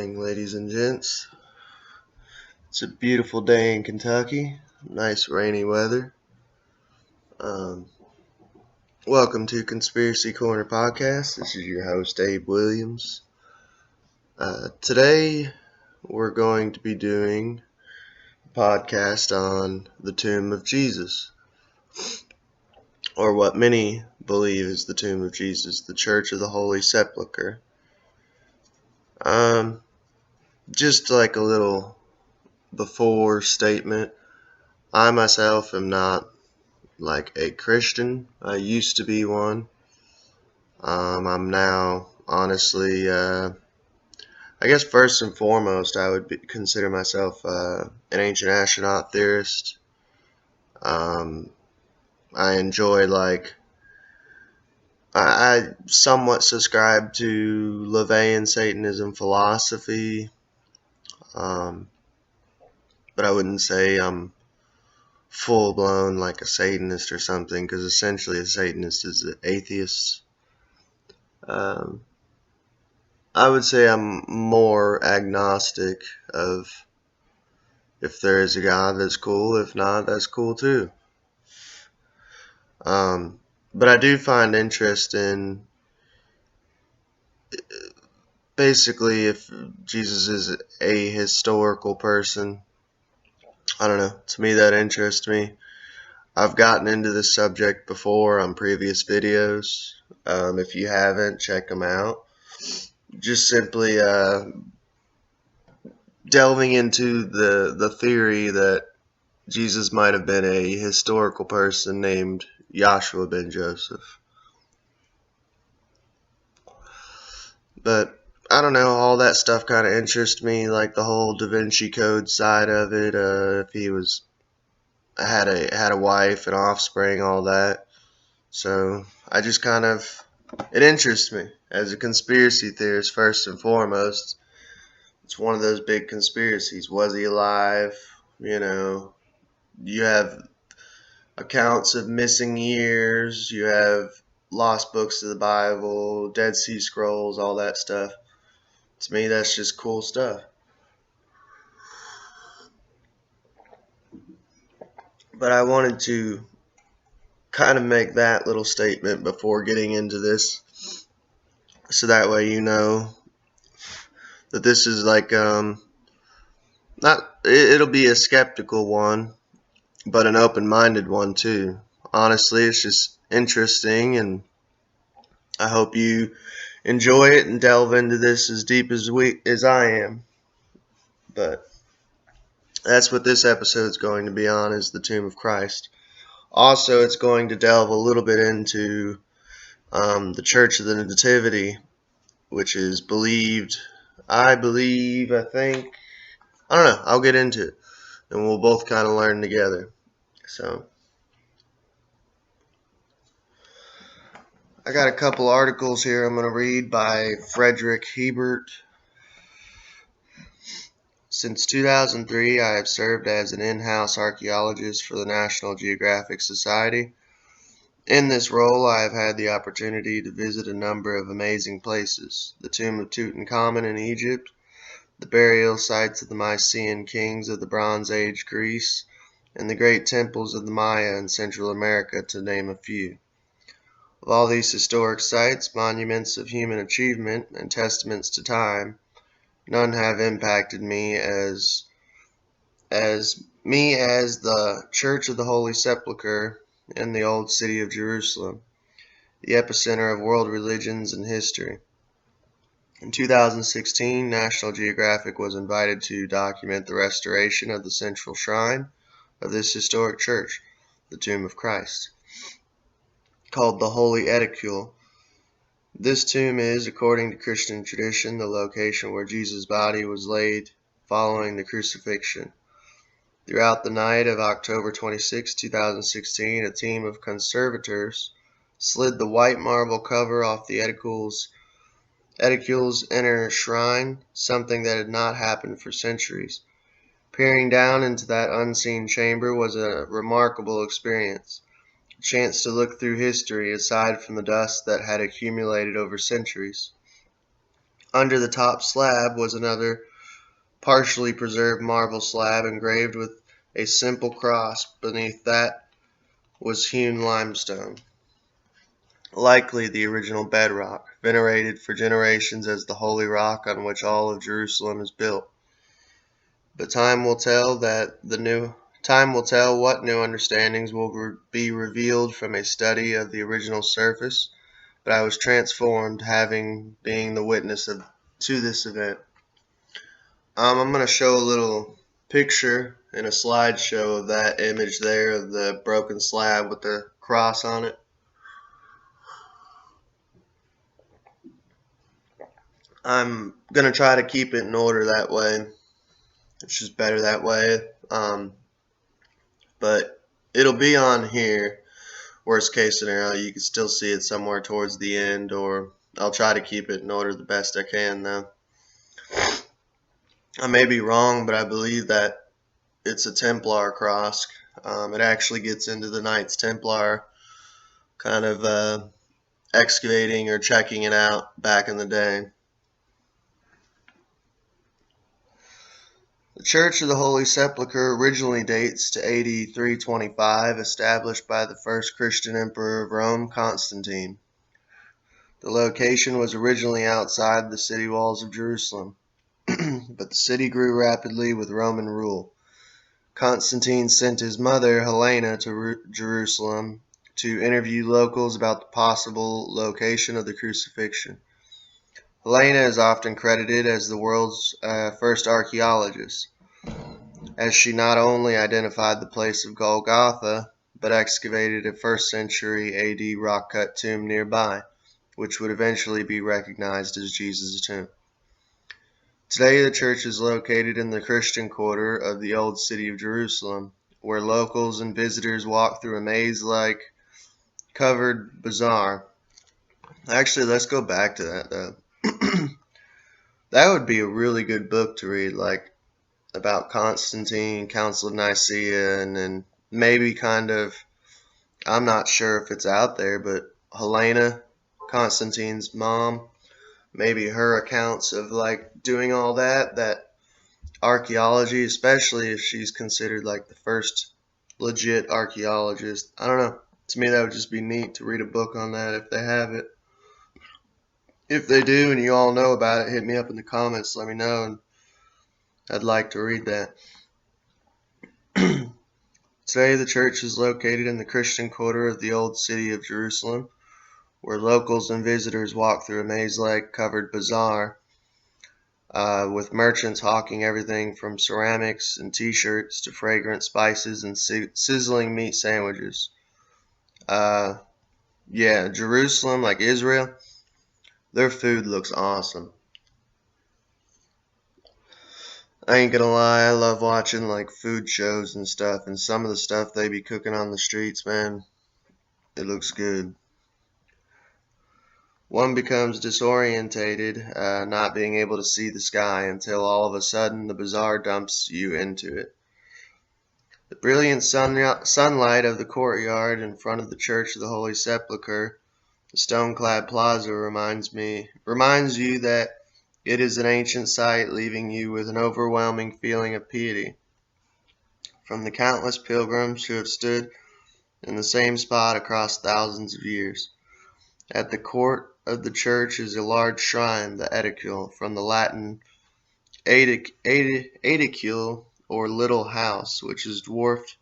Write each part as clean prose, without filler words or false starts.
morning, ladies and gents. It's a beautiful day in Kentucky. Nice rainy weather. Welcome to Conspiracy Corner Podcast. This is your host, Abe Williams. Today, we're going to be doing a podcast on the tomb of Jesus, or what many believe is the tomb of Jesus, the Church of the Holy Sepulchre. Just like a little before statement, I myself am not like a Christian. I used to be one. I'm now, honestly, I guess first and foremost, I would consider myself an ancient astronaut theorist. I enjoy, I somewhat subscribe to LaVeyan Satanism philosophy, but I wouldn't say I'm full-blown like a Satanist or something, because essentially a Satanist is an atheist. I would say I'm more agnostic of if there is a God, that's cool. If not, that's cool too. But I do find interest in basically if Jesus is a historical person. I don't know. To me, that interests me. I've gotten into this subject before on previous videos. If you haven't, check them out. Just simply delving into the theory that Jesus might have been a historical person named Joshua ben Joseph. But I don't know, all that stuff kind of interests me, like the whole Da Vinci Code side of it. If he had a wife and offspring, all that. So I just kind of, it interests me as a conspiracy theorist first and foremost. It's one of those big conspiracies. Was he alive? You have accounts of missing years. You have lost books of the Bible, Dead Sea Scrolls, all that stuff. To me, that's just cool stuff. But I wanted to kind of make that little statement before getting into this, so that way you know that this is like it'll be a skeptical one, but an open-minded one too. Honestly, it's just interesting, and I hope you enjoy it and delve into this as deep as I am. But that's what this episode is going to be on, is the tomb of Christ. Also, it's going to delve a little bit into the Church of the Nativity, which is believed, I think, I don't know, I'll get into it, and we'll both kind of learn together. So, I got a couple articles here I'm going to read by Frederick Hebert. Since 2003, I have served as an in-house archaeologist for the National Geographic Society. In this role, I have had the opportunity to visit a number of amazing places: the tomb of Tutankhamun in Egypt, the burial sites of the Mycenaean kings of the Bronze Age Greece, and the great temples of the Maya in Central America, to name a few. Of all these historic sites, monuments of human achievement, and testaments to time, none have impacted me as the Church of the Holy Sepulchre in the old city of Jerusalem, the epicenter of world religions and history. In 2016, National Geographic was invited to document the restoration of the central shrine of this historic church, the Tomb of Christ, called the Holy Edicule. This tomb is, according to Christian tradition, the location where Jesus' body was laid following the crucifixion. Throughout the night of October 26, 2016, a team of conservators slid the white marble cover off the Edicule's inner shrine, something that had not happened for centuries. Peering down into that unseen chamber was a remarkable experience, a chance to look through history aside from the dust that had accumulated over centuries. Under the top slab was another partially preserved marble slab engraved with a simple cross. Beneath that was hewn limestone, likely the original bedrock, venerated for generations as the holy rock on which all of Jerusalem is built. But time will tell what new understandings will be revealed from a study of the original surface. But I was transformed, being the witness to this event. I'm going to show a little picture in a slideshow of that image there of the broken slab with the cross on it. I'm going to try to keep it in order that way. It's just better that way. But it'll be on here. Worst case scenario, you can still see it somewhere towards the end, or I'll try to keep it in order the best I can though. I may be wrong, but I believe that it's a Templar Cross. It actually gets into the Knights Templar kind of excavating or checking it out back in the day. The Church of the Holy Sepulchre originally dates to AD 325, established by the first Christian emperor of Rome, Constantine. The location was originally outside the city walls of Jerusalem, but the city grew rapidly with Roman rule. Constantine sent his mother, Helena, to Jerusalem to interview locals about the possible location of the crucifixion. Helena is often credited as the world's first archaeologist, as she not only identified the place of Golgotha, but excavated a 1st century AD rock-cut tomb nearby, which would eventually be recognized as Jesus' tomb. Today, the church is located in the Christian quarter of the old city of Jerusalem, where locals and visitors walk through a maze-like covered bazaar. Actually, let's go back to that, though. That would be a really good book to read, like about Constantine, Council of Nicaea, and then maybe I'm not sure if it's out there, but Helena, Constantine's mom, maybe her accounts of like doing all that archaeology, especially if she's considered like the first legit archaeologist. I don't know. To me, that would just be neat to read a book on that if they have it. If they do and you all know about it, hit me up in the comments, let me know, and I'd like to read that. Today, the church is located in the Christian quarter of the old city of Jerusalem, where locals and visitors walk through a maze-like covered bazaar with merchants hawking everything from ceramics and t-shirts to fragrant spices and sizzling meat sandwiches. Yeah, Jerusalem, like Israel, their food looks awesome. I ain't gonna lie, I love watching like food shows and stuff, and some of the stuff they be cooking on the streets, man, it looks good. One becomes disorientated, not being able to see the sky until all of a sudden the bazaar dumps you into it. The brilliant sunlight of the courtyard in front of the Church of the Holy Sepulchre, the stone-clad plaza, reminds you that it is an ancient site, leaving you with an overwhelming feeling of piety. From the countless pilgrims who have stood in the same spot across thousands of years. At the court of the church is a large shrine, the edicule, from the Latin edicule, or little house, which is dwarfed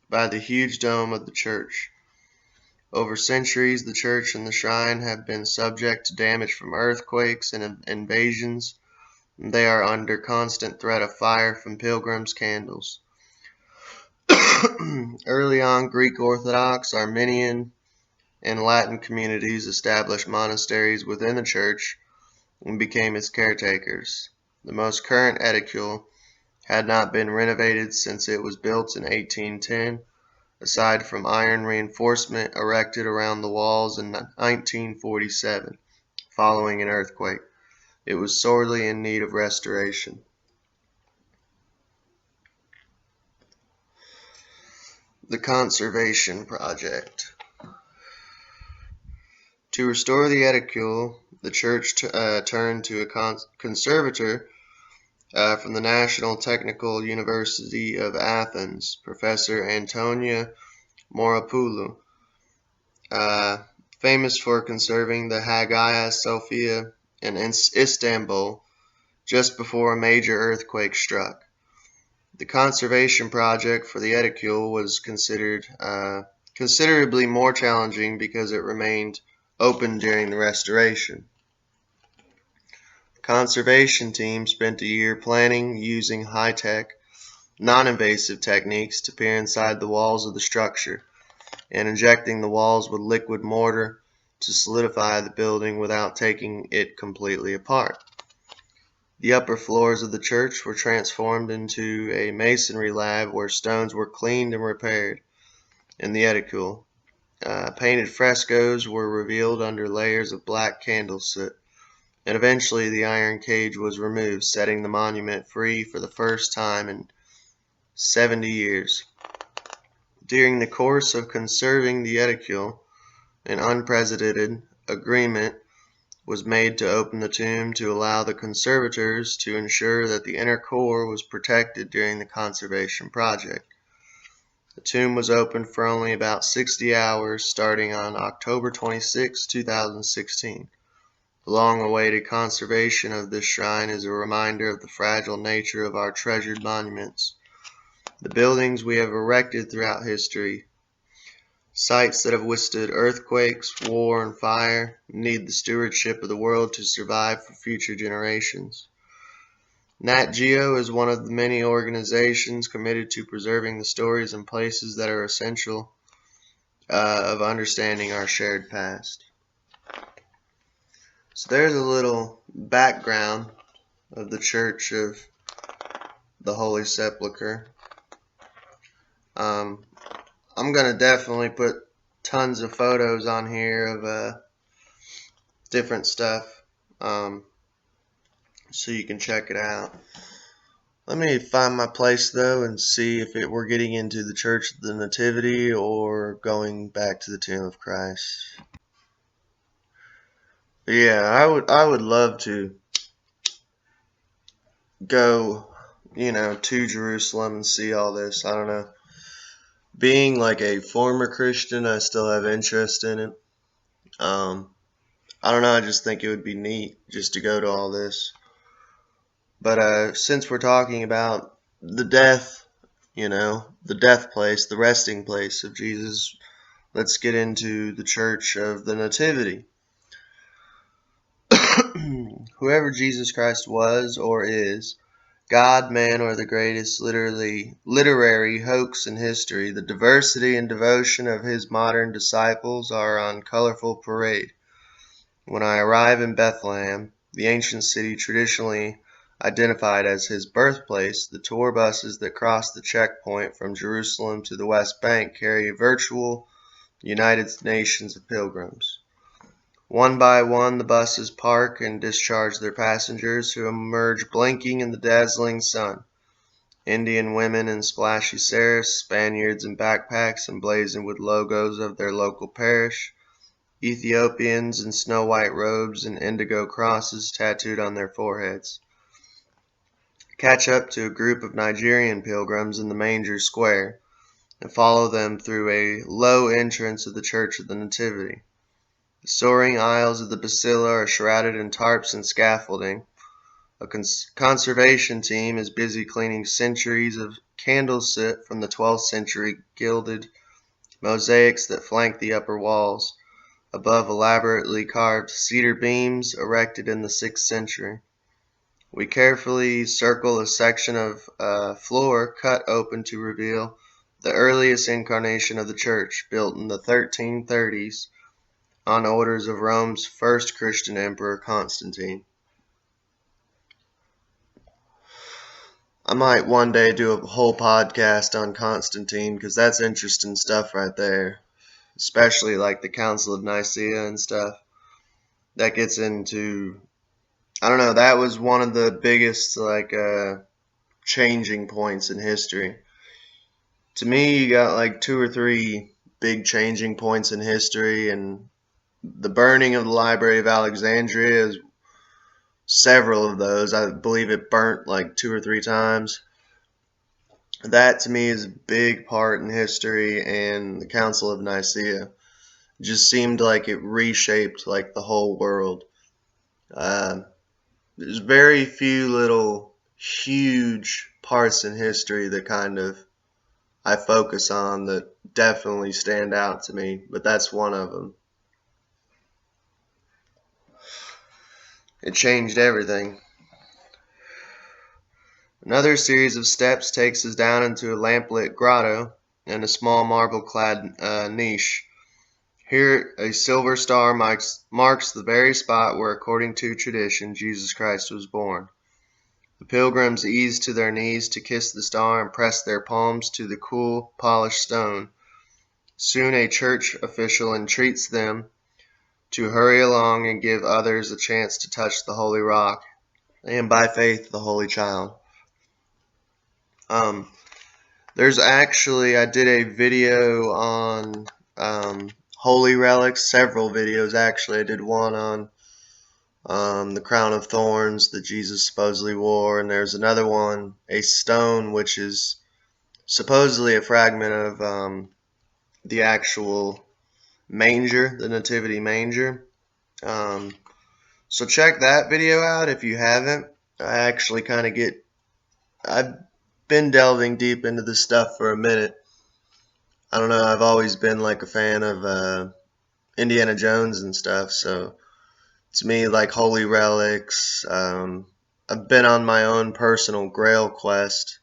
by the huge dome of the church. Over centuries, the church and the shrine have been subject to damage from earthquakes and invasions. They are under constant threat of fire from pilgrims' candles. Early on, Greek Orthodox, Armenian, and Latin communities established monasteries within the church and became its caretakers. The most current edicule had not been renovated since it was built in 1810, aside from iron reinforcement erected around the walls in 1947, following an earthquake. It was sorely in need of restoration. The Conservation Project. To restore the edicule, the church turned to a conservator from the National Technical University of Athens, Professor Antonia Moropoulou, famous for conserving the Hagia Sophia in Istanbul just before a major earthquake struck. The conservation project for the edicule was considered considerably more challenging because it remained open during the restoration. The conservation team spent a year planning using high-tech, non-invasive techniques to peer inside the walls of the structure and injecting the walls with liquid mortar to solidify the building without taking it completely apart. The upper floors of the church were transformed into a masonry lab where stones were cleaned and repaired. In the edicule, painted frescoes were revealed under layers of black candle soot, and eventually the iron cage was removed, setting the monument free for the first time in 70 years. During the course of conserving the edicule, an unprecedented agreement was made to open the tomb to allow the conservators to ensure that the inner core was protected during the conservation project. The tomb was opened for only about 60 hours starting on October 26, 2016. The long-awaited conservation of this shrine is a reminder of the fragile nature of our treasured monuments. The buildings we have erected throughout history, sites that have withstood earthquakes, war, and fire, need the stewardship of the world to survive for future generations. Nat Geo is one of the many organizations committed to preserving the stories and places that are essential of understanding our shared past. So there's a little background of the Church of the Holy Sepulchre. I'm going to definitely put tons of photos on here of different stuff so you can check it out. Let me find my place though and see if we're getting into the Church of the Nativity or going back to the Tomb of Christ. But yeah, I would love to go, to Jerusalem and see all this. I don't know. Being like a former Christian, I still have interest in it. I don't know, I just think it would be neat just to go to all this. But since we're talking about the death, the death place, the resting place of Jesus, let's get into the Church of the Nativity. Whoever Jesus Christ was or is, God, man, or the greatest literary hoax in history, the diversity and devotion of his modern disciples are on colorful parade. When I arrive in Bethlehem, the ancient city traditionally identified as his birthplace, the tour buses that cross the checkpoint from Jerusalem to the West Bank carry a virtual United Nations of pilgrims. One by one, the buses park and discharge their passengers, who emerge blinking in the dazzling sun. Indian women in splashy serifs, Spaniards in backpacks emblazoned with logos of their local parish, Ethiopians in snow-white robes and indigo crosses tattooed on their foreheads. Catch up to a group of Nigerian pilgrims in the manger square and follow them through a low entrance of the Church of the Nativity. The soaring aisles of the basilica are shrouded in tarps and scaffolding. A conservation team is busy cleaning centuries of candle soot from the 12th century gilded mosaics that flank the upper walls, above elaborately carved cedar beams erected in the 6th century. We carefully circle a section of floor cut open to reveal the earliest incarnation of the church, built in the 1330s on orders of Rome's first Christian emperor, Constantine. I might one day do a whole podcast on Constantine, because that's interesting stuff right there. Especially like the Council of Nicaea and stuff. That gets into, I don't know, that was one of the biggest changing points in history. To me, you got like 2 or 3 big changing points in history, and the burning of the Library of Alexandria is several of those. I believe it burnt like 2 or 3 times. That to me is a big part in history, and the Council of Nicaea just seemed like it reshaped like the whole world. There's very few little huge parts in history that kind of I focus on that definitely stand out to me, but that's one of them. It changed everything. Another series of steps takes us down into a lamplit grotto and a small marble-clad niche. Here, a silver star marks the very spot where, according to tradition, Jesus Christ was born. The pilgrims ease to their knees to kiss the star and press their palms to the cool, polished stone. Soon a church official entreats them to hurry along and give others a chance to touch the holy rock, and by faith the holy child. There's actually, I did a video on holy relics, several videos actually. I did one on the crown of thorns that Jesus supposedly wore, and there's another one, a stone, which is supposedly a fragment of the actual manger, the Nativity manger. So check that video out if you haven't. I actually kind of I've been delving deep into this stuff for a minute. I don't know, I've always been like a fan of Indiana Jones and stuff, so to me, like holy relics. I've been on my own personal Grail quest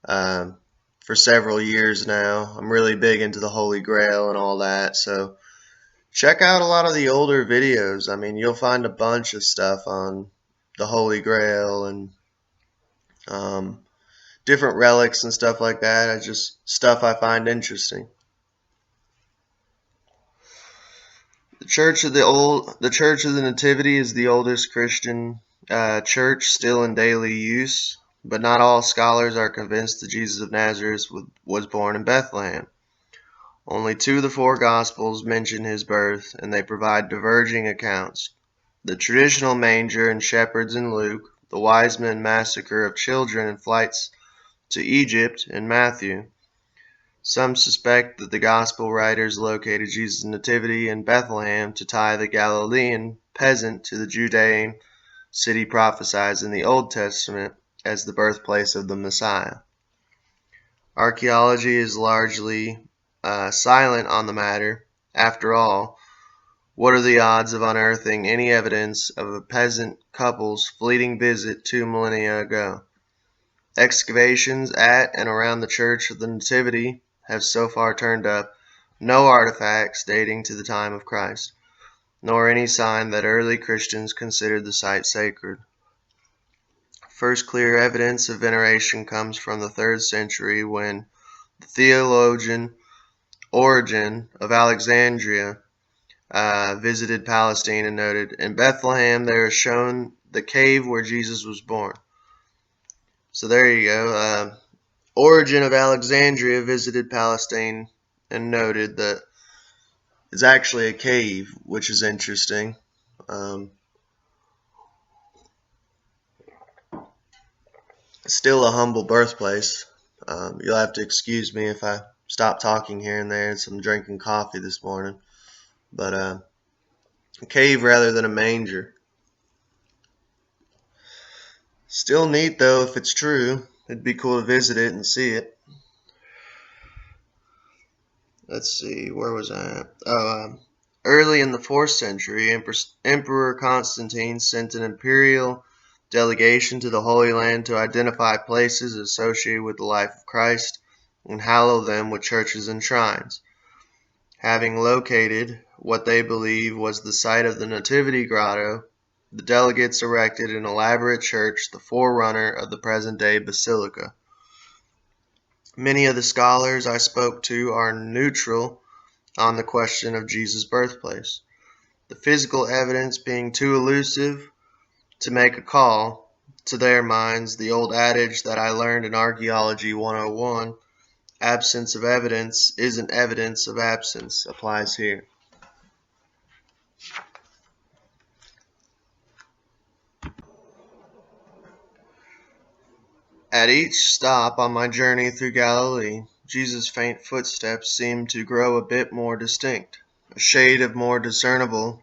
for several years now. I'm really big into the Holy Grail and all that, so check out a lot of the older videos. I mean, you'll find a bunch of stuff on the Holy Grail and different relics and stuff like that. It's just stuff I find interesting. The Church of the Nativity is the oldest Christian church still in daily use, but not all scholars are convinced that Jesus of Nazareth was born in Bethlehem. Only 2 of the 4 Gospels mention his birth, and they provide diverging accounts. The traditional manger and shepherds in Luke, the wise men massacre of children and flights to Egypt in Matthew. Some suspect that the Gospel writers located Jesus' nativity in Bethlehem to tie the Galilean peasant to the Judean city prophesied in the Old Testament as the birthplace of the Messiah. Archaeology is largely silent on the matter. After all, what are the odds of unearthing any evidence of a peasant couple's fleeting visit 2 millennia ago? Excavations at and around the Church of the Nativity have so far turned up no artifacts dating to the time of Christ, nor any sign that early Christians considered the site sacred. First clear evidence of veneration comes from the 3rd century when the theologian Origen of Alexandria visited Palestine and noted, "In Bethlehem there is shown the cave where Jesus was born." So there you go. Origen of Alexandria visited Palestine and noted that it's actually a cave, which is interesting. Still a humble birthplace. You'll have to excuse me if I stop talking here and there. I'm drinking coffee this morning. But a cave rather than a manger. Still neat though if it's true. It'd be cool to visit it and see it. Let's see, where was I at? Early in the 4th century, Emperor Constantine sent an imperial delegation to the Holy Land to identify places associated with the life of Christ and hallow them with churches and shrines. Having located what they believe was the site of the Nativity Grotto, the delegates erected an elaborate church, the forerunner of the present-day basilica. Many of the scholars I spoke to are neutral on the question of Jesus' birthplace, the physical evidence being too elusive to make a call. To their minds, the old adage that I learned in Archaeology 101, absence of evidence isn't evidence of absence, applies here. At each stop on my journey through Galilee, Jesus' faint footsteps seemed to grow a bit more distinct, a shade of more discernible,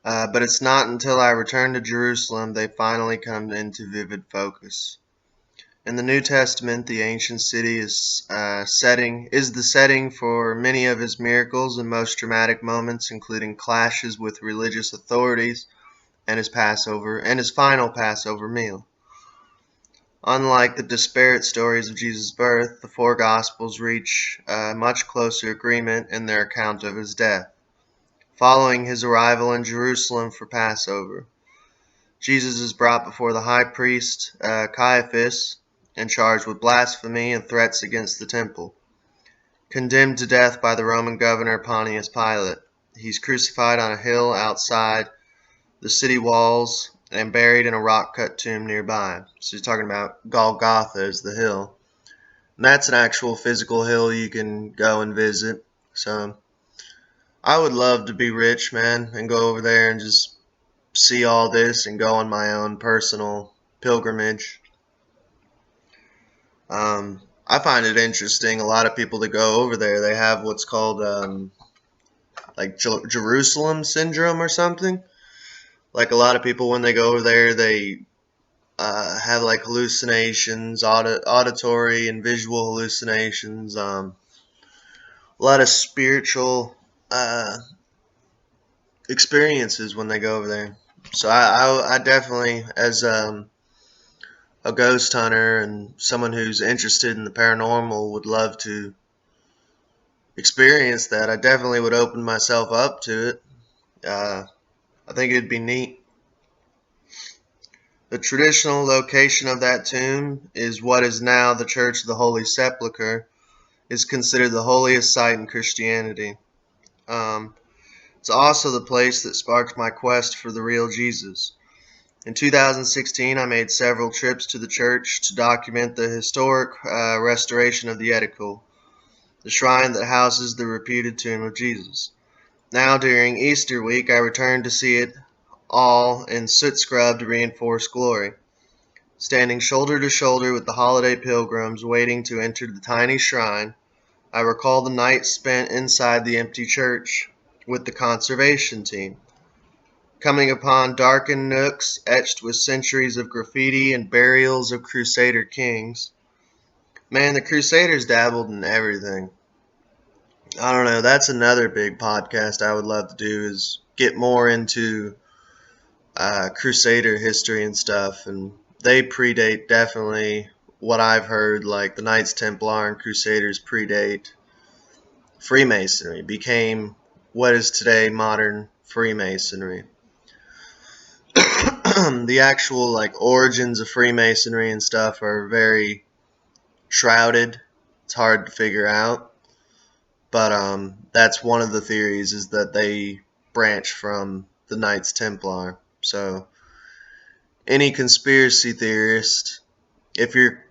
but it's not until I return to Jerusalem they finally come into vivid focus. In the New Testament, the ancient city is the setting for many of his miracles and most dramatic moments, including clashes with religious authorities and his final Passover meal. Unlike the disparate stories of Jesus' birth, the four Gospels reach much closer agreement in their account of his death. Following his arrival in Jerusalem for Passover, Jesus is brought before the high priest Caiaphas and charged with blasphemy and threats against the temple. Condemned to death by the Roman governor Pontius Pilate, he's crucified on a hill outside the city walls and buried in a rock-cut tomb nearby. So he's talking about Golgotha as the hill. And that's an actual physical hill you can go and visit. So I would love to be rich, man, and go over there and just see all this and go on my own personal pilgrimage. I find it interesting. A lot of people that go over there, they have what's called like Jerusalem syndrome or something. Like a lot of people, when they go over there, they have like hallucinations, auditory and visual hallucinations, a lot of spiritual experiences when they go over there. So I definitely, as a ghost hunter and someone who's interested in the paranormal, would love to experience that. I definitely would open myself up to it. I think it'd be neat. The traditional location of that tomb is what is now the Church of the Holy Sepulchre, is considered the holiest site in Christianity. It's also the place that sparked my quest for the real Jesus. In 2016, I made several trips to the church to document the historic restoration of the Edicle, the shrine that houses the reputed tomb of Jesus. Now, during Easter week, I returned to see it all in soot-scrubbed, reinforced glory. Standing shoulder to shoulder with the holiday pilgrims waiting to enter the tiny shrine, I recall the night spent inside the empty church with the conservation team, coming upon darkened nooks etched with centuries of graffiti and burials of Crusader kings. Man, the Crusaders dabbled in everything. I don't know, that's another big podcast I would love to do, is get more into Crusader history and stuff, and they predate definitely what I've heard, like the Knights Templar and Crusaders predate Freemasonry, became what is today modern Freemasonry. The actual like origins of Freemasonry and stuff are very shrouded. It's hard to figure out. But that's one of the theories, is that they branch from the Knights Templar. So any conspiracy theorist, if you're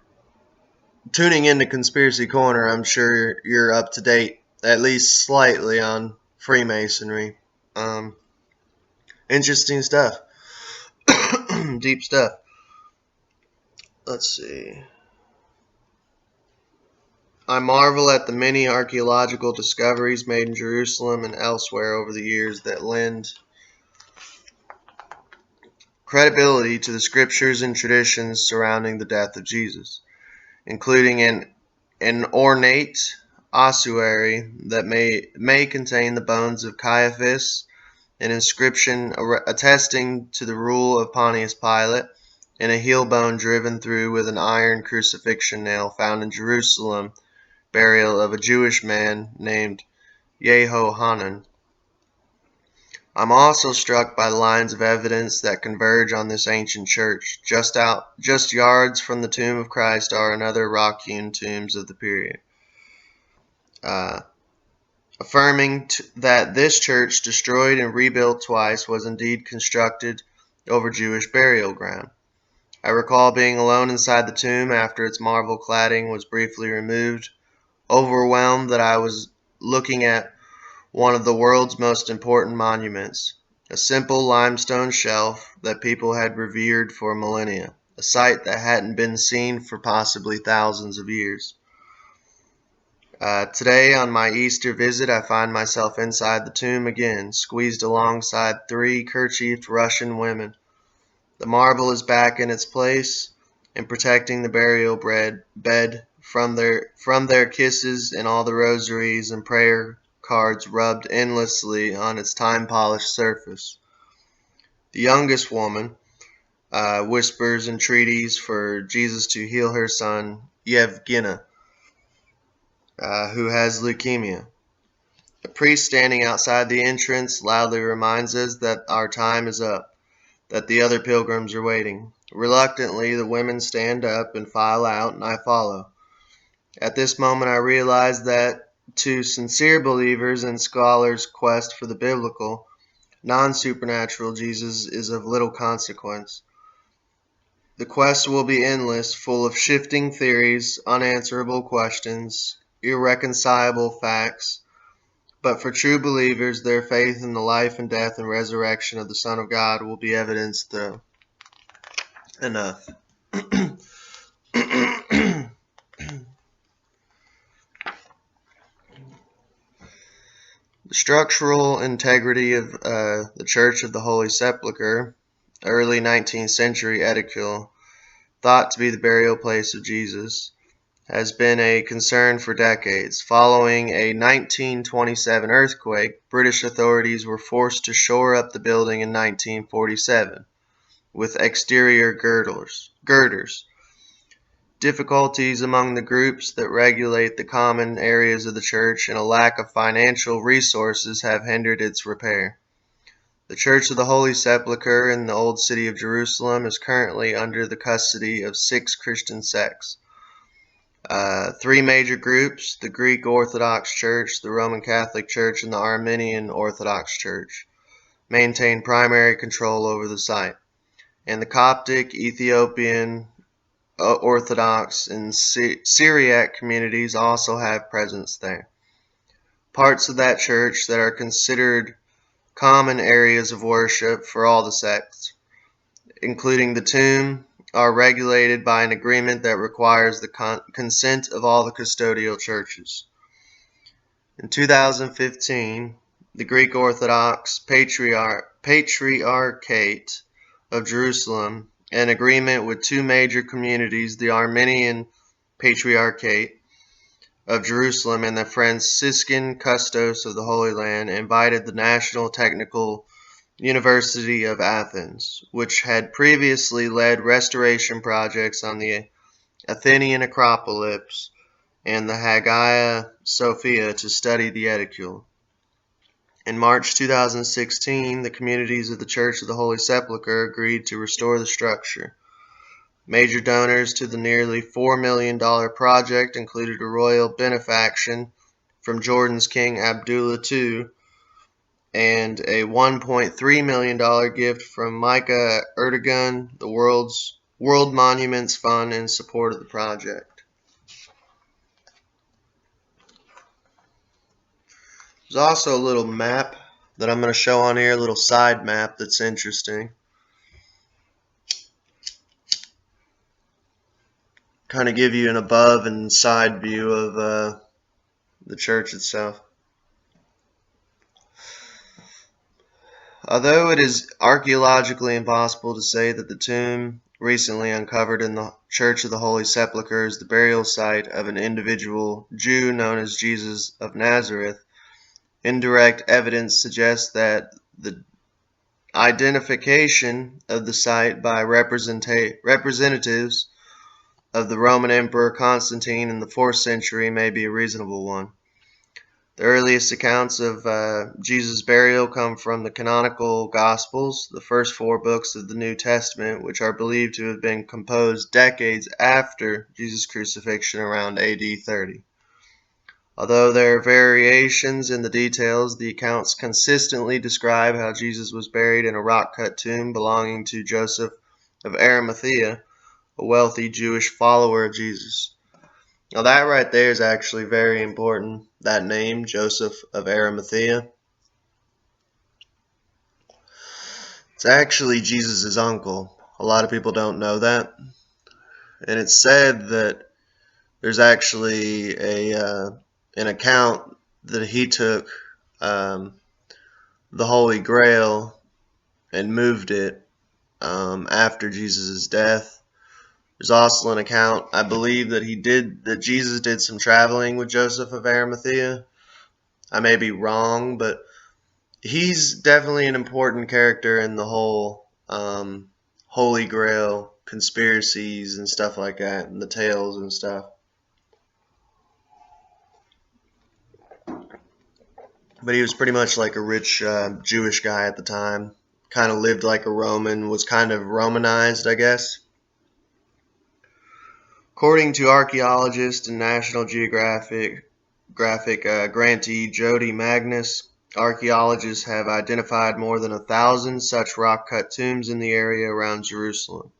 tuning into Conspiracy Corner, I'm sure you're up to date, at least slightly, on Freemasonry. Interesting stuff. Deep stuff. Let's see. I marvel at the many archaeological discoveries made in Jerusalem and elsewhere over the years that lend credibility to the scriptures and traditions surrounding the death of Jesus, including an ornate ossuary that may contain the bones of Caiaphas, an inscription attesting to the rule of Pontius Pilate, and a heel bone driven through with an iron crucifixion nail found in Jerusalem, burial of a Jewish man named Yehohanan. I'm also struck by the lines of evidence that converge on this ancient church. Just yards from the tomb of Christ are another rock-hewn tombs of the period, affirming that this church, destroyed and rebuilt twice, was indeed constructed over Jewish burial ground. I recall being alone inside the tomb after its marble cladding was briefly removed, overwhelmed that I was looking at one of the world's most important monuments. a simple limestone shelf that people had revered for millennia, a sight that hadn't been seen for possibly thousands of years. Today, on my Easter visit, I find myself inside the tomb again, squeezed alongside three kerchiefed Russian women. The marble is back in its place and protecting the burial bed from their kisses and all the rosaries and prayer cards rubbed endlessly on its time-polished surface. The youngest woman whispers entreaties for Jesus to heal her son, Yevgena, who has leukemia. A priest standing outside the entrance loudly reminds us that our time is up, that the other pilgrims are waiting. Reluctantly, the women stand up and file out, and I follow. At this moment, I realize that to sincere believers and scholars' quest for the biblical, non-supernatural Jesus is of little consequence. The quest will be endless, full of shifting theories, unanswerable questions, irreconcilable facts. But for true believers, their faith in the life and death and resurrection of the Son of God will be evidenced enough. The structural integrity of the Church of the Holy Sepulchre, early 19th century edicule, thought to be the burial place of Jesus, has been a concern for decades. Following a 1927 earthquake, British authorities were forced to shore up the building in 1947 with exterior girders. Difficulties among the groups that regulate the common areas of the church and a lack of financial resources have hindered its repair. The Church of the Holy Sepulchre in the Old City of Jerusalem is currently under the custody of 6 Christian sects. 3 major groups, the Greek Orthodox Church, the Roman Catholic Church, and the Armenian Orthodox Church, maintain primary control over the site. And the Coptic, Ethiopian, Orthodox, and Syriac communities also have presence there. Parts of that church that are considered common areas of worship for all the sects, including the tomb, are regulated by an agreement that requires the consent of all the custodial churches. In 2015, the Greek Orthodox Patriarchate of Jerusalem, an agreement with 2 major communities, the Armenian Patriarchate of Jerusalem and the Franciscan Custos of the Holy Land, invited the National Technical University of Athens, which had previously led restoration projects on the Athenian Acropolis and the Hagia Sophia, to study the edicule. In March 2016, the communities of the Church of the Holy Sepulchre agreed to restore the structure. Major donors to the nearly $4 million project included a royal benefaction from Jordan's King Abdullah II and a $1.3 million gift from Micah Erdogan, the World Monuments Fund, in support of the project. There's also a little map that I'm going to show on here, a little side map that's interesting. Kind of give you an above and side view of the church itself. Although it is archaeologically impossible to say that the tomb recently uncovered in the Church of the Holy Sepulchre is the burial site of an individual Jew known as Jesus of Nazareth, indirect evidence suggests that the identification of the site by representatives of the Roman Emperor Constantine in the 4th century may be a reasonable one. The earliest accounts of Jesus' burial come from the canonical Gospels, the first 4 books of the New Testament, which are believed to have been composed decades after Jesus' crucifixion around AD 30. Although there are variations in the details, the accounts consistently describe how Jesus was buried in a rock-cut tomb belonging to Joseph of Arimathea, a wealthy Jewish follower of Jesus. Now that right there is actually very important, that name, Joseph of Arimathea. It's actually Jesus' uncle. A lot of people don't know that. And it's said that there's actually an account that he took the Holy Grail and moved it after Jesus' death. There's also an account, I believe, that Jesus did some traveling with Joseph of Arimathea. I may be wrong, but he's definitely an important character in the whole Holy Grail conspiracies and stuff like that, and the tales and stuff. But he was pretty much like a rich Jewish guy at the time. Kind of lived like a Roman, was kind of Romanized, I guess. According to archaeologist and National Geographic grantee Jody Magnus, archaeologists have identified more than 1,000 such rock-cut tombs in the area around Jerusalem.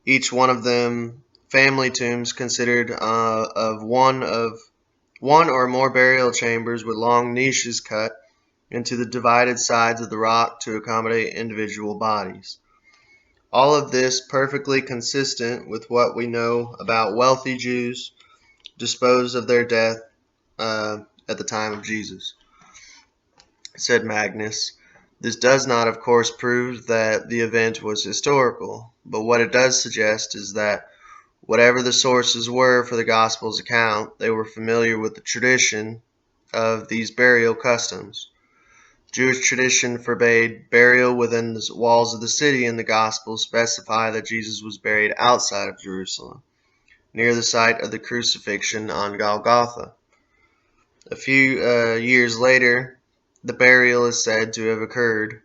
Each one of them family tombs considered of one or more burial chambers with long niches cut into the divided sides of the rock to accommodate individual bodies. All of this perfectly consistent with what we know about wealthy Jews disposed of their death at the time of Jesus, said Magnus. This does not, of course, prove that the event was historical, but what it does suggest is that whatever the sources were for the Gospel's account, they were familiar with the tradition of these burial customs. Jewish tradition forbade burial within the walls of the city, and the Gospels specify that Jesus was buried outside of Jerusalem, near the site of the crucifixion on Golgotha. A few years later, the burial is said to have occurred.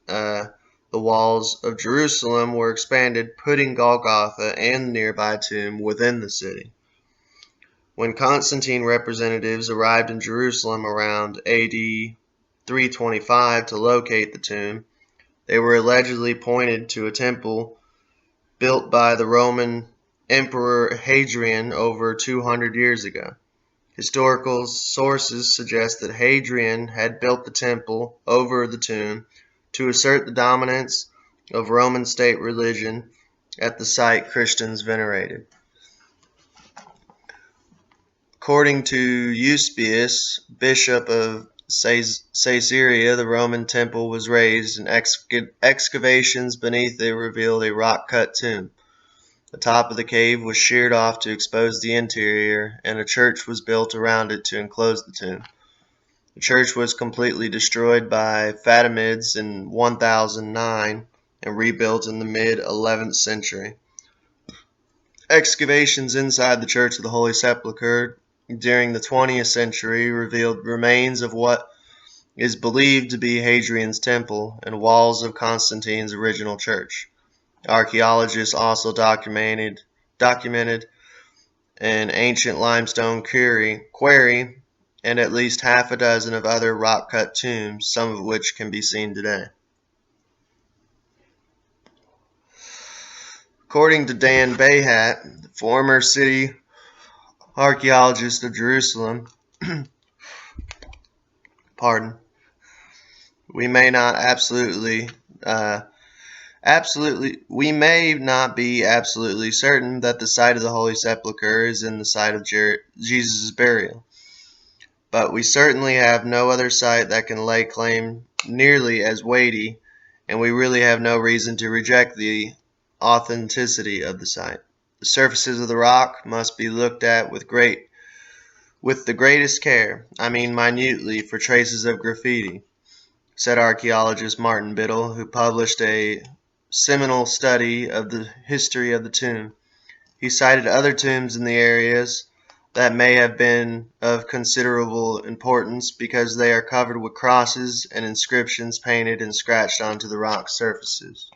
The walls of Jerusalem were expanded, putting Golgotha and the nearby tomb within the city. When Constantine representatives arrived in Jerusalem around AD 325 to locate the tomb, they were allegedly pointed to a temple built by the Roman Emperor Hadrian over 200 years ago. Historical sources suggest that Hadrian had built the temple over the tomb to assert the dominance of Roman state religion at the site Christians venerated. According to Eusebius, bishop of Caesarea, the Roman temple was raised, and excavations beneath it revealed a rock-cut tomb. The top of the cave was sheared off to expose the interior, and a church was built around it to enclose the tomb. The church was completely destroyed by Fatimids in 1009 and rebuilt in the mid-11th century. Excavations inside the Church of the Holy Sepulchre during the 20th century revealed remains of what is believed to be Hadrian's temple and walls of Constantine's original church. Archaeologists also documented an ancient limestone quarry and at least half a dozen of other rock-cut tombs, some of which can be seen today. According to Dan Bayhat, the former city archaeologist of Jerusalem, we may not be absolutely certain that the site of the Holy Sepulchre is in the site of Jesus' burial, but we certainly have no other site that can lay claim nearly as weighty, and we really have no reason to reject the authenticity of the site. The surfaces of the rock must be looked at with the greatest care, I mean minutely, for traces of graffiti, said archaeologist Martin Biddle, who published a seminal study of the history of the tomb. He cited other tombs in the areas that may have been of considerable importance because they are covered with crosses and inscriptions painted and scratched onto the rock surfaces.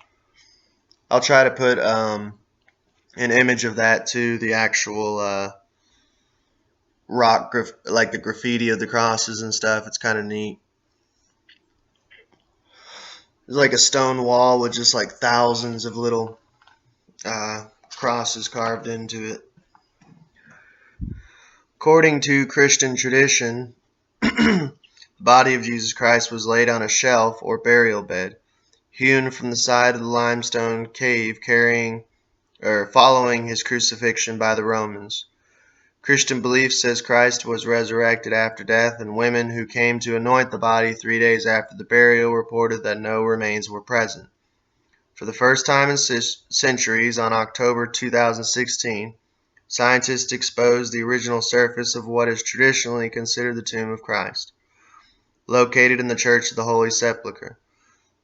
I'll try to put an image of that to the actual rock, like the graffiti of the crosses and stuff. It's kind of neat. There's like a stone wall with just like thousands of little crosses carved into it. According to Christian tradition, the body of Jesus Christ was laid on a shelf or burial bed. hewn from the side of the limestone cave following his crucifixion by the Romans. Christian belief says Christ was resurrected after death, and women who came to anoint the body 3 days after the burial reported that no remains were present. For the first time in centuries, on October 2016, scientists exposed the original surface of what is traditionally considered the tomb of Christ, located in the Church of the Holy Sepulchre.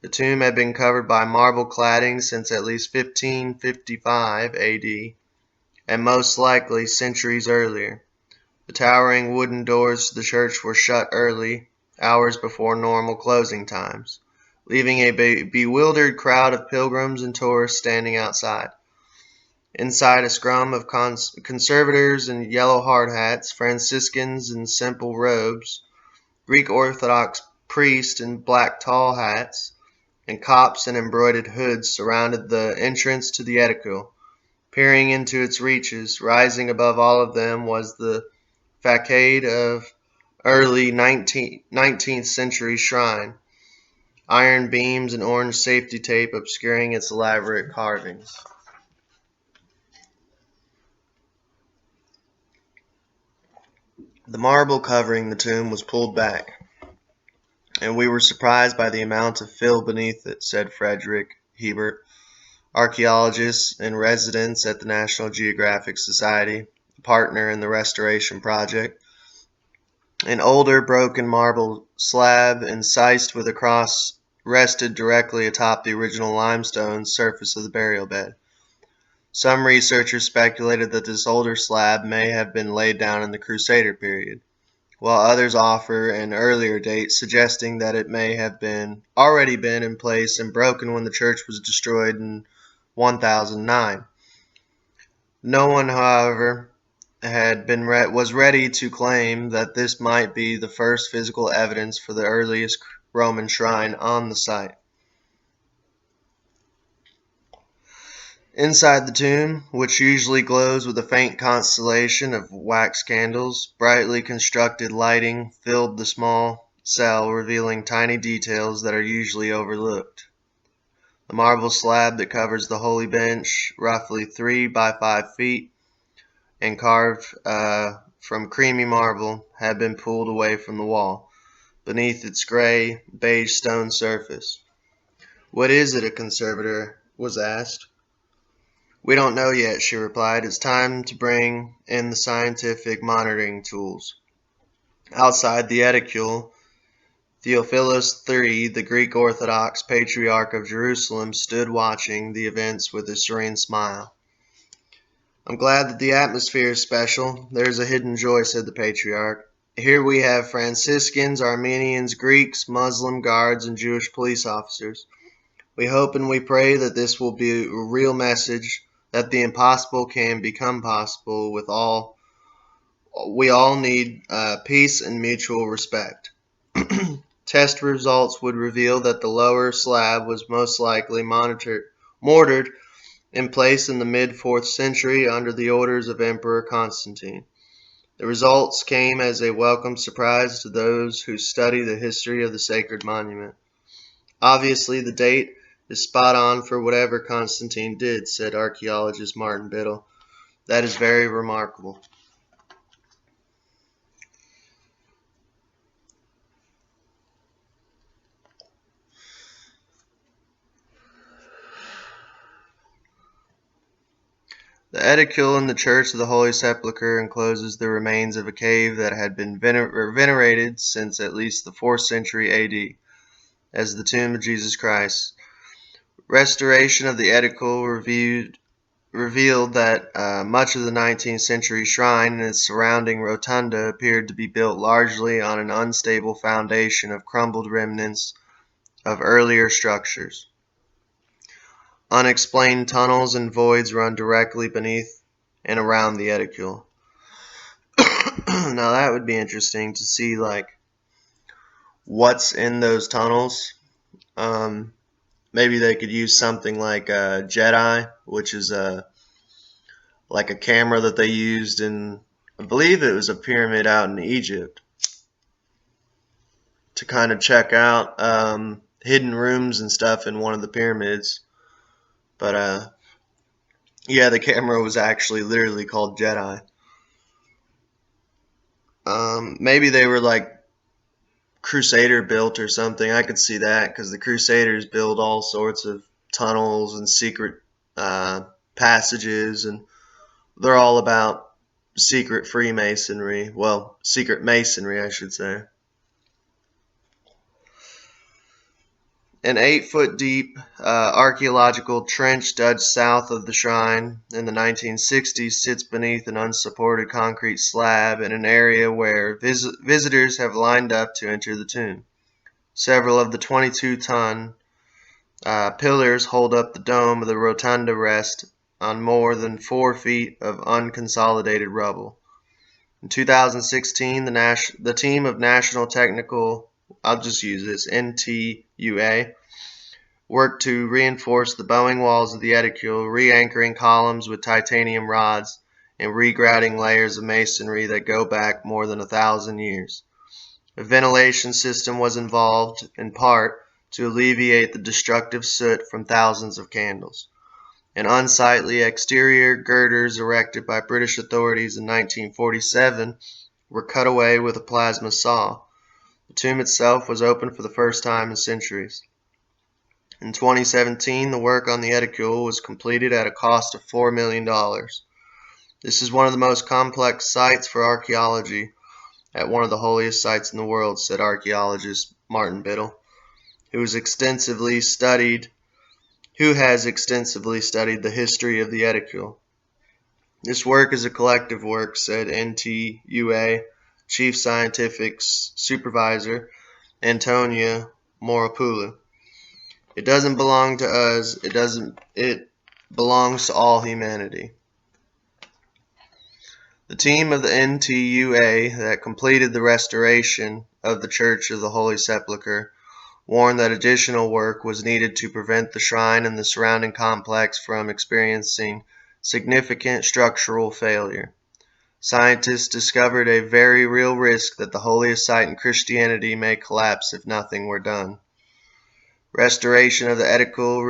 The tomb had been covered by marble cladding since at least 1555 AD, and most likely centuries earlier. The towering wooden doors to the church were shut early, hours before normal closing times, leaving a bewildered crowd of pilgrims and tourists standing outside. Inside, a scrum of conservators in yellow hard hats, Franciscans in simple robes, Greek Orthodox priests in black tall hats, and Copts in embroidered hoods surrounded the entrance to the edicule. Peering into its reaches, rising above all of them, was the facade of early 19th century shrine, iron beams and orange safety tape obscuring its elaborate carvings. The marble covering the tomb was pulled back, and we were surprised by the amount of fill beneath it, said Frederick Hebert, archaeologist in residence at the National Geographic Society, partner in the restoration project. An older broken marble slab incised with a cross rested directly atop the original limestone surface of the burial bed. Some researchers speculated that this older slab may have been laid down in the Crusader period, while others offer an earlier date, suggesting that it may have already been in place and broken when the church was destroyed in 1009. No one, however, was ready to claim that this might be the first physical evidence for the earliest Roman shrine on the site. Inside the tomb, which usually glows with a faint constellation of wax candles, brightly constructed lighting filled the small cell, revealing tiny details that are usually overlooked. The marble slab that covers the holy bench, roughly 3 by 5 feet, and carved from creamy marble, had been pulled away from the wall, beneath its gray, beige stone surface. "What is it?" a conservator was asked. "We don't know yet," she replied. "It's time to bring in the scientific monitoring tools." Outside the edicule, Theophilus III, the Greek Orthodox Patriarch of Jerusalem, stood watching the events with a serene smile. "I'm glad that the atmosphere is special. There's a hidden joy," said the Patriarch. "Here we have Franciscans, Armenians, Greeks, Muslim guards, and Jewish police officers. We hope and we pray that this will be a real message that the impossible can become possible with all. We all need peace and mutual respect." Test results would reveal that the lower slab was most likely mortared in place in the mid-4th century under the orders of Emperor Constantine. The results came as a welcome surprise to those who study the history of the sacred monument. "Obviously, the date is spot on for whatever Constantine did," said archaeologist Martin Biddle. "That is very remarkable." The edicule in the Church of the Holy Sepulchre encloses the remains of a cave that had been venerated since at least the 4th century AD as the tomb of Jesus Christ. Restoration of the edicule revealed that much of the 19th century shrine and its surrounding rotunda appeared to be built largely on an unstable foundation of crumbled remnants of earlier structures. Unexplained tunnels and voids run directly beneath and around the edicule. Now that would be interesting to see, like, what's in those tunnels. Maybe they could use something like a Jedi, which is like a camera that they used in, I believe it was a pyramid out in Egypt, to kind of check out hidden rooms and stuff in one of the pyramids. But yeah, the camera was actually literally called Jedi. Maybe they were like Crusader built or something. I could see that because the Crusaders build all sorts of tunnels and secret passages, and they're all about secret Freemasonry. Well, secret Masonry, I should say. An 8-foot deep archaeological trench dug south of the shrine in the 1960s sits beneath an unsupported concrete slab in an area where visitors have lined up to enter the tomb. Several of the 22-ton pillars hold up the dome of the rotunda rest on more than 4 feet of unconsolidated rubble. In 2016, the team of National Technical, I'll just use this, NTUA, worked to reinforce the bowing walls of the edicule, re-anchoring columns with titanium rods and regrouting layers of masonry that go back more than 1,000 years. A ventilation system was involved, in part, to alleviate the destructive soot from thousands of candles. And unsightly exterior girders erected by British authorities in 1947 were cut away with a plasma saw. The tomb itself was opened for the first time in centuries. In 2017, the work on the edicule was completed at a cost of $4 million. This is one of the most complex sites for archaeology at one of the holiest sites in the world, said archaeologist Martin Biddle, who has extensively studied the history of the edicule. This work is a collective work, said NTUA Chief Scientific Supervisor Antonia Moropoulou. It doesn't belong to us, it belongs to all humanity. The team of the NTUA that completed the restoration of the Church of the Holy Sepulchre warned that additional work was needed to prevent the shrine and the surrounding complex from experiencing significant structural failure. Scientists discovered a very real risk that the holiest site in Christianity may collapse if nothing were done. Restoration of the edicule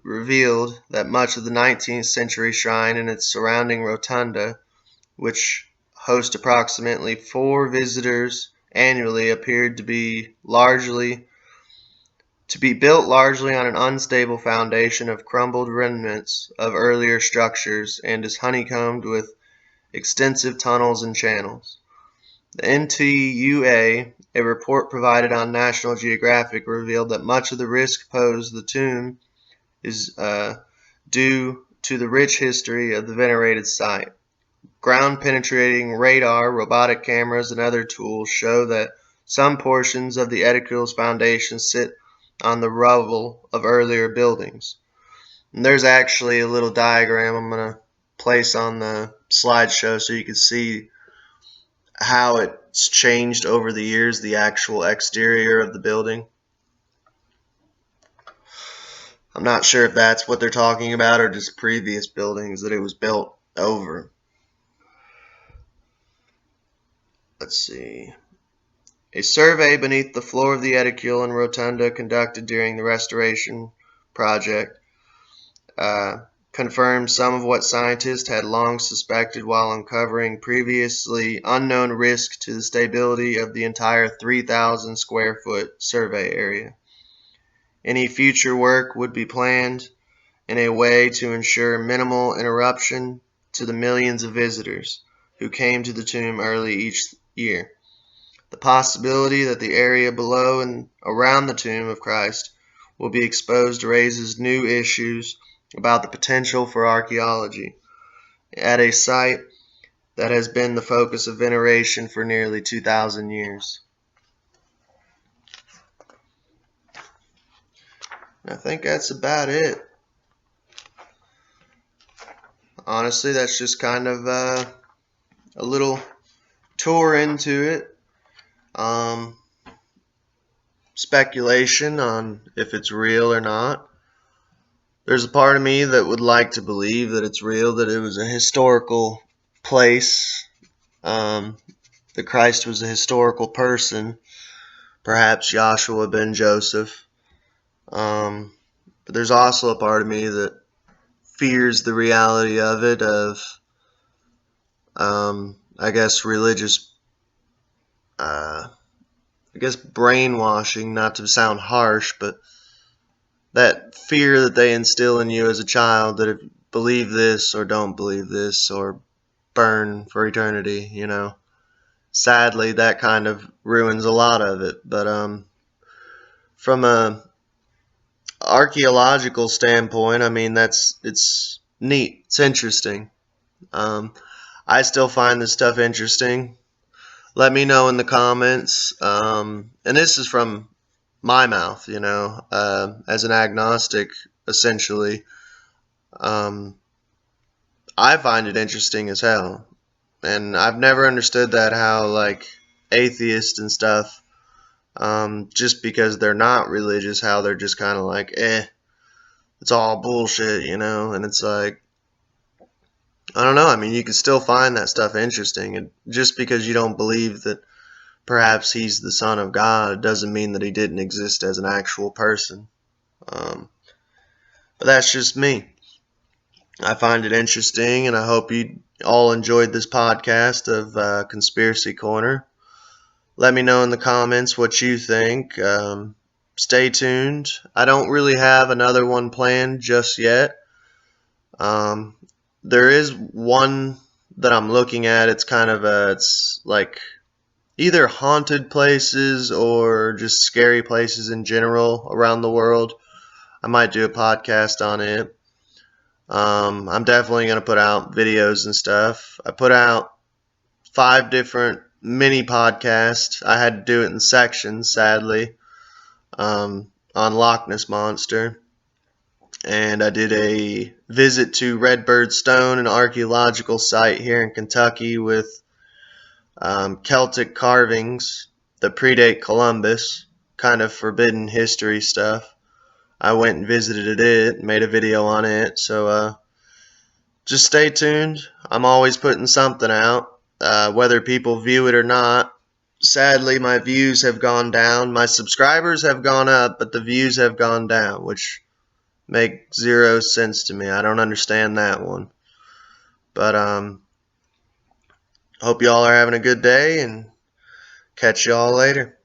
revealed that much of the 19th century shrine and its surrounding rotunda, which host approximately 4 visitors annually, appeared to be built largely on an unstable foundation of crumbled remnants of earlier structures and is honeycombed with extensive tunnels and channels. The NTUA, a report provided on National Geographic, revealed that much of the risk posed to the tomb is due to the rich history of the venerated site. Ground-penetrating radar, robotic cameras, and other tools show that some portions of the edicule's foundation sit on the rubble of earlier buildings. And there's actually a little diagram I'm going to place on the slideshow so you can see how it's changed over the years, the actual exterior of the building. I'm not sure if that's what they're talking about or just previous buildings that it was built over. Let's see. A survey beneath the floor of the edicule and rotunda conducted during the restoration project confirmed some of what scientists had long suspected while uncovering previously unknown risk to the stability of the entire 3,000 square foot survey area. Any future work would be planned in a way to ensure minimal interruption to the millions of visitors who came to the tomb early each year. The possibility that the area below and around the tomb of Christ will be exposed raises new issues about the potential for archaeology at a site that has been the focus of veneration for nearly 2,000 years. I think that's about it. Honestly, that's just kind of a little tour into it. Speculation on if it's real or not. There's a part of me that would like to believe that it's real, that it was a historical place, that Christ was a historical person, perhaps Joshua ben Joseph. But there's also a part of me that fears the reality of it, of I guess religious, I guess brainwashing, not to sound harsh, but that fear that they instill in you as a child, that if you believe this or don't believe this or burn for eternity, you know. Sadly, that kind of ruins a lot of it. But from a archaeological standpoint, I mean, it's neat. It's interesting. Um, I still find this stuff interesting. Let me know in the comments. And this is from my mouth, you know, as an agnostic, essentially. Um, I find it interesting as hell. And I've never understood that, how, like, atheists and stuff, just because they're not religious, how they're just kind of like, it's all bullshit, you know? And it's like, I don't know. I mean, you can still find that stuff interesting. And just because you don't believe that perhaps he's the son of God doesn't mean that he didn't exist as an actual person. Um, but that's just me. I find it interesting, and I hope you all enjoyed this podcast of Conspiracy Corner. Let me know in the comments what you think. Stay tuned. I don't really have another one planned just yet. Um, there is one that I'm looking at. It's kind of it's like either haunted places or just scary places in general around the world. I might do a podcast on it. I'm definitely going to put out videos and stuff. I put out 5 different mini podcasts. I had to do it in sections, sadly, on Loch Ness Monster. And I did a visit to Redbird Stone, an archaeological site here in Kentucky with Celtic carvings that predate Columbus, kind of forbidden history stuff. I went and visited it, made a video on it, so just stay tuned. I'm always putting something out, whether people view it or not. Sadly, my views have gone down. My subscribers have gone up, but the views have gone down, which make zero sense to me. I don't understand that one. But hope y'all are having a good day, and catch y'all later.